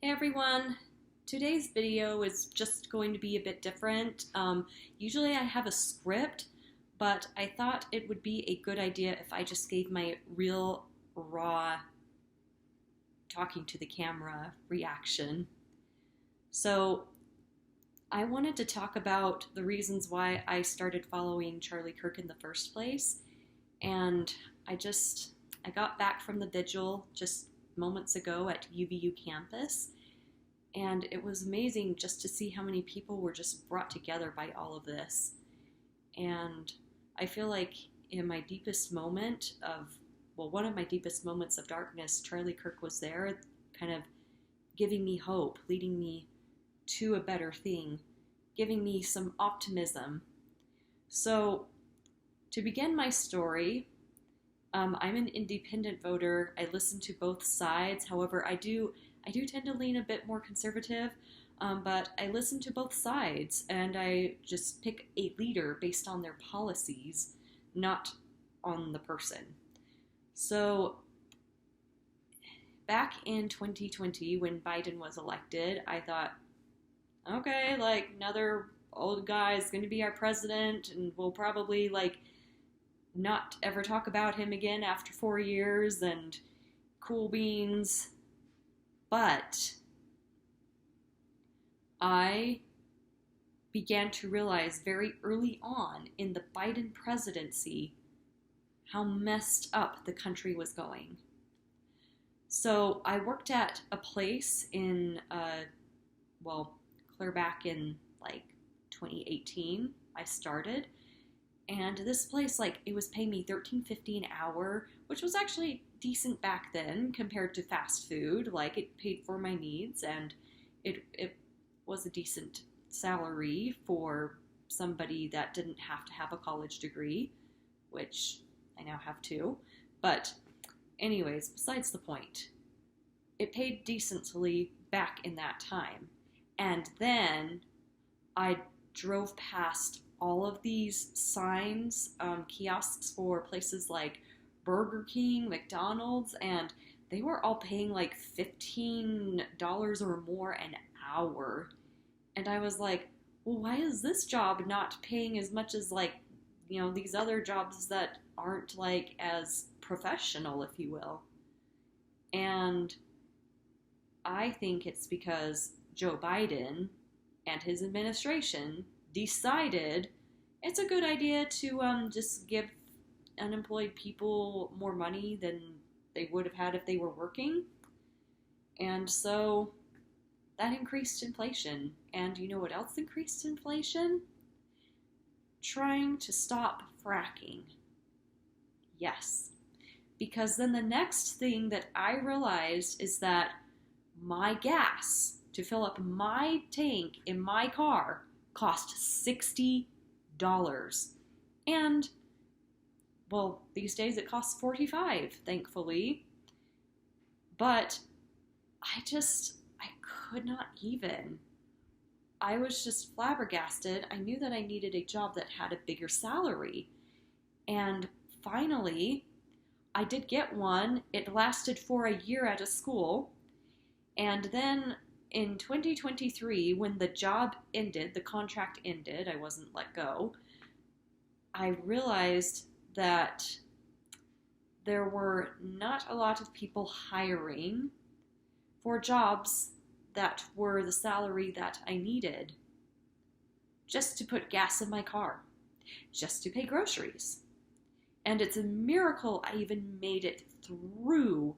Hey everyone, today's video is just going to be a bit different. Usually I have a script, but I thought it would be a good idea if I just gave my real, raw, talking to the camera reaction. So I wanted to talk about the reasons why I started following Charlie Kirk in the first place, and I got back from the vigil just moments ago at UVU campus, and it was amazing just to see how many people were just brought together by all of this. And I feel like in my deepest moment one of my deepest moments of darkness, Charlie Kirk was there, kind of giving me hope, leading me to a better thing, giving me some optimism. So, to begin my story, I'm an independent voter. I listen to both sides. However, I do tend to lean a bit more conservative, but I listen to both sides, and I just pick a leader based on their policies, not on the person. So, back in 2020, when Biden was elected, I thought, okay, like another old guy is going to be our president, and we'll probably not ever talk about him again after 4 years, and cool beans. But I began to realize very early on in the Biden presidency how messed up the country was going. So I worked at a place in, clear back in 2018, I started. And this place, it was paying me $13.50 an hour, which was actually decent back then compared to fast food. It paid for my needs, and it was a decent salary for somebody that didn't have to have a college degree, which I now have too. But anyways, besides the point, it paid decently back in that time. And then I drove past all of these signs, kiosks for places like Burger King, McDonald's, and they were all paying $15 or more an hour. And I was like, well, why is this job not paying as much as these other jobs that aren't as professional, if you will? And I think it's because Joe Biden and his administration decided it's a good idea to just give unemployed people more money than they would have had if they were working. And so that increased inflation. And you know what else increased inflation? Trying to stop fracking. Yes. Because then the next thing that I realized is that my gas to fill up my tank in my car cost $60. And, these days it costs $45, thankfully. But I could not even. I was just flabbergasted. I knew that I needed a job that had a bigger salary. And finally, I did get one. It lasted for a year at a school. And then in 2023, when the job ended, the contract ended, I wasn't let go, I realized that there were not a lot of people hiring for jobs that were the salary that I needed just to put gas in my car, just to pay groceries. And it's a miracle I even made it through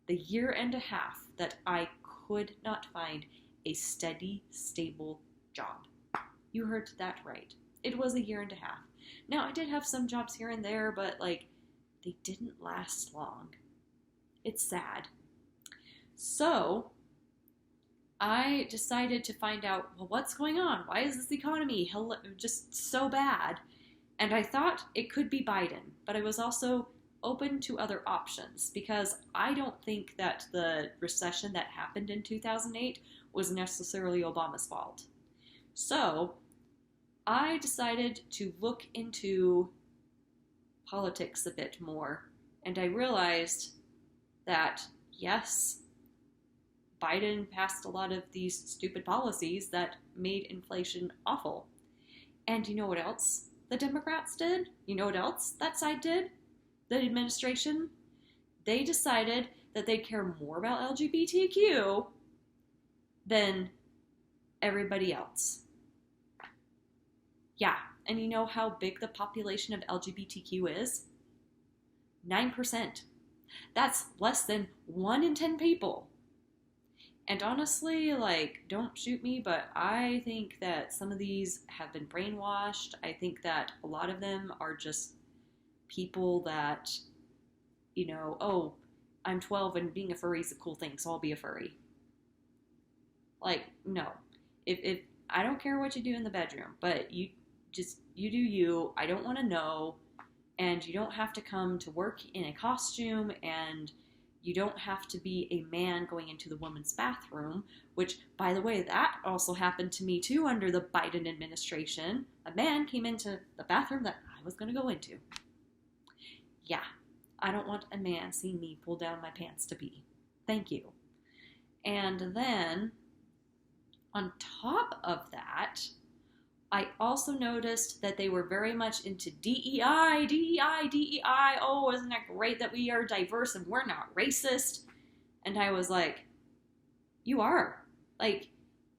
the year and a half that I could not find a steady, stable job. You heard that right. It was a year and a half. Now, I did have some jobs here and there, but they didn't last long. It's sad. So I decided to find out, what's going on? Why is this economy just so bad? And I thought it could be Biden, but I was also open to other options, because I don't think that the recession that happened in 2008 was necessarily Obama's fault. So I decided to look into politics a bit more, and I realized that, yes, Biden passed a lot of these stupid policies that made inflation awful. And you know what else the Democrats did? You know what else that side did? The administration? They decided that they care more about LGBTQ than everybody else. Yeah, and you know how big the population of LGBTQ is? 9%. That's less than 1 in 10 people. And honestly, like, don't shoot me, but I think that some of these have been brainwashed. I think that a lot of them are just people that, you know, oh, I'm 12 and being a furry is a cool thing, so I'll be a furry. Like, no. If I don't care what you do in the bedroom, but you do you. I don't want to know. And you don't have to come to work in a costume, and you don't have to be a man going into the woman's bathroom, which, by the way, that also happened to me too under the Biden administration. A man came into the bathroom that I was going to go into. Yeah, I don't want a man seeing me pull down my pants to pee. Thank you. And then, on top of that, I also noticed that they were very much into DEI, DEI, DEI. Oh, isn't it great that we are diverse and we're not racist? And I was like, you are. Like,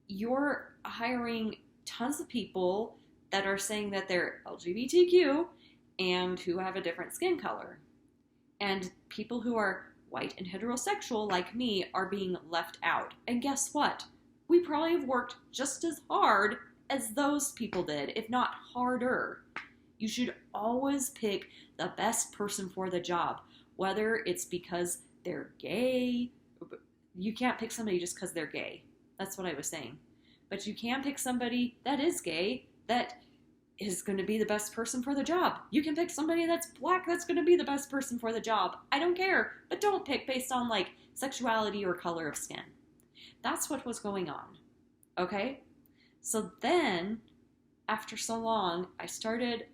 you're hiring tons of people that are saying that they're LGBTQ and who have a different skin color. And people who are white and heterosexual like me are being left out. And guess what? We probably have worked just as hard as those people did, if not harder. You should always pick the best person for the job, whether it's because they're gay. You can't pick somebody just because they're gay. That's what I was saying. But you can pick somebody that is gay that is going to be the best person for the job. You can pick somebody that's black that's going to be the best person for the job. I don't care. But don't pick based on like sexuality or color of skin. That's what was going on. Okay? So then, after so long, I started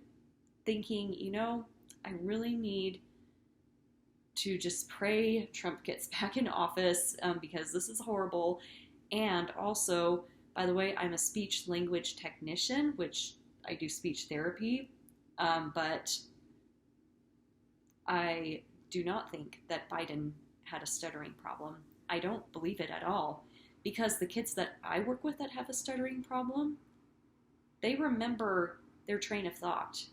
thinking, you know, I really need to just pray Trump gets back in office because this is horrible. And also, by the way, I'm a speech language technician, which I do speech therapy, but I do not think that Biden had a stuttering problem. I don't believe it at all. Because the kids that I work with that have a stuttering problem, they remember their train of thought.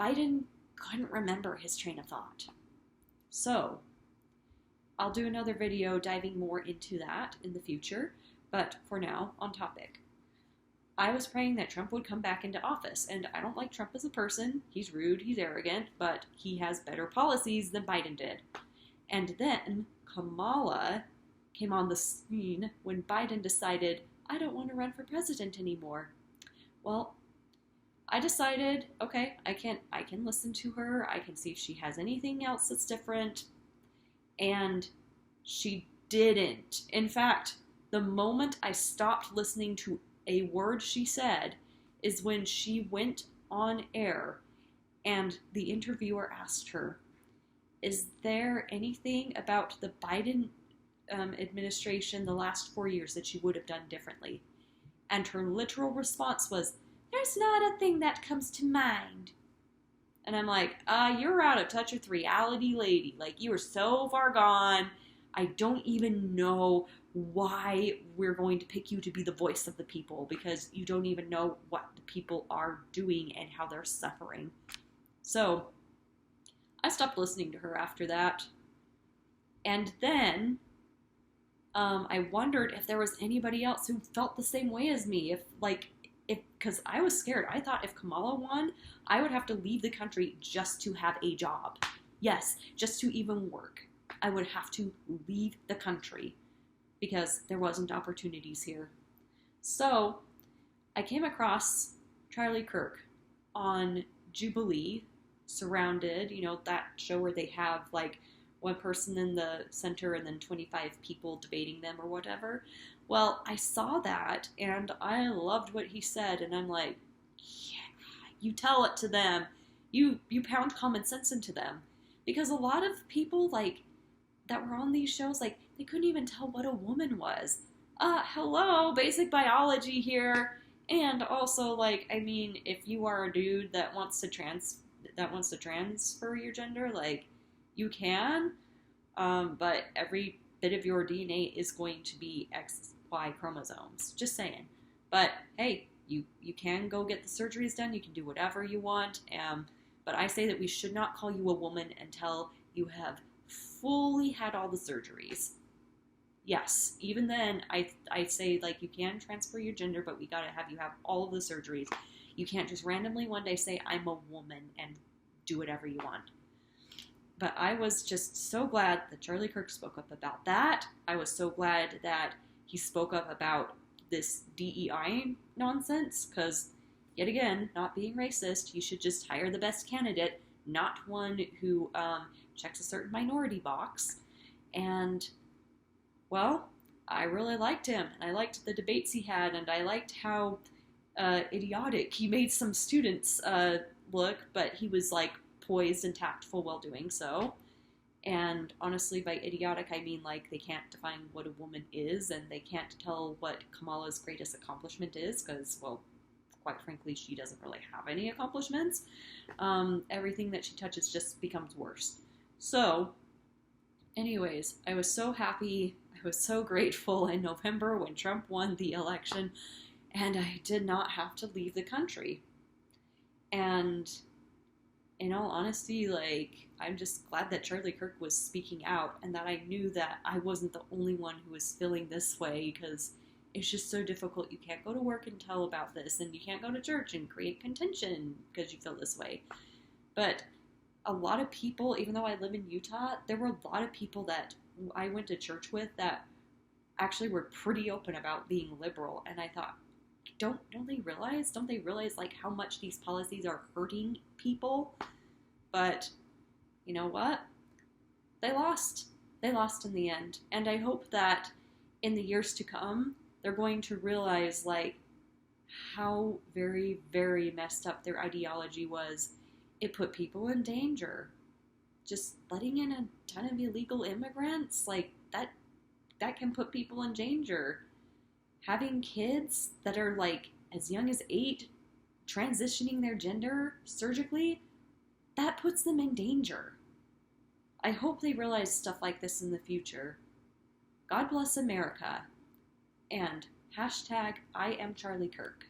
Biden couldn't remember his train of thought. So, I'll do another video diving more into that in the future, but for now, on topic. I was praying that Trump would come back into office, and I don't like Trump as a person. He's rude, he's arrogant, but he has better policies than Biden did. And then Kamala came on the scene when Biden decided, I don't want to run for president anymore. Well, I decided, okay, I can listen to her. I can see if she has anything else that's different. And she didn't. In fact, the moment I stopped listening to a word she said is when she went on air and the interviewer asked her, is there anything about the Biden administration the last 4 years that you would have done differently? And her literal response was, there's not a thing that comes to mind. And I'm like, you're out of touch with reality, lady. Like, you are so far gone. I don't even know why we're going to pick you to be the voice of the people, because you don't even know what the people are doing and how they're suffering. So I stopped listening to her after that. And then I wondered if there was anybody else who felt the same way as me. Because I was scared. I thought if Kamala won, I would have to leave the country just to have a job. Yes, just to even work. I would have to leave the country because there wasn't opportunities here. So I came across Charlie Kirk on Jubilee, Surrounded, that show where they have like one person in the center and then 25 people debating them or whatever. Well, I saw that and I loved what he said, and I'm like, yeah, you tell it to them. You pound common sense into them. Because a lot of people that were on these shows, They couldn't even tell what a woman was. Hello, basic biology here. And also, like, I mean, if you are a dude that wants to transfer your gender, like, you can, but every bit of your DNA is going to be XY chromosomes. Just saying. But hey, you can go get the surgeries done. You can do whatever you want. But I say that we should not call you a woman until you have fully had all the surgeries. Yes, even then, I say, like, you can transfer your gender, but we gotta have you have all of the surgeries. You can't just randomly one day say, I'm a woman, and do whatever you want. But I was just so glad that Charlie Kirk spoke up about that. I was so glad that he spoke up about this DEI nonsense, because, yet again, not being racist, you should just hire the best candidate, not one who checks a certain minority box. And, well, I really liked him. I liked the debates he had, and I liked how idiotic he made some students look, but he was, like, poised and tactful while doing so. And honestly, by idiotic, I mean, like, they can't define what a woman is, and they can't tell what Kamala's greatest accomplishment is, because, well, quite frankly, she doesn't really have any accomplishments. Everything that she touches just becomes worse. So, anyways, I was so happy, I was so grateful in November when Trump won the election, and I did not have to leave the country. And in all honesty, like, I'm just glad that Charlie Kirk was speaking out, and that I knew that I wasn't the only one who was feeling this way, because it's just so difficult. You can't go to work and tell about this, and you can't go to church and create contention because you feel this way. But a lot of people, even though I live in Utah, there were a lot of people that I went to church with that actually were pretty open about being liberal, and I thought, don't they realize like how much these policies are hurting people? But you know what? They lost in the end, and I hope that in the years to come they're going to realize like how very, very messed up their ideology was. It put people in danger. Just letting in a ton of illegal immigrants, like that can put people in danger. Having kids that are like as young as 8 transitioning their gender surgically, that puts them in danger. I hope they realize stuff like this in the future. God bless America. And hashtag I am Charlie Kirk.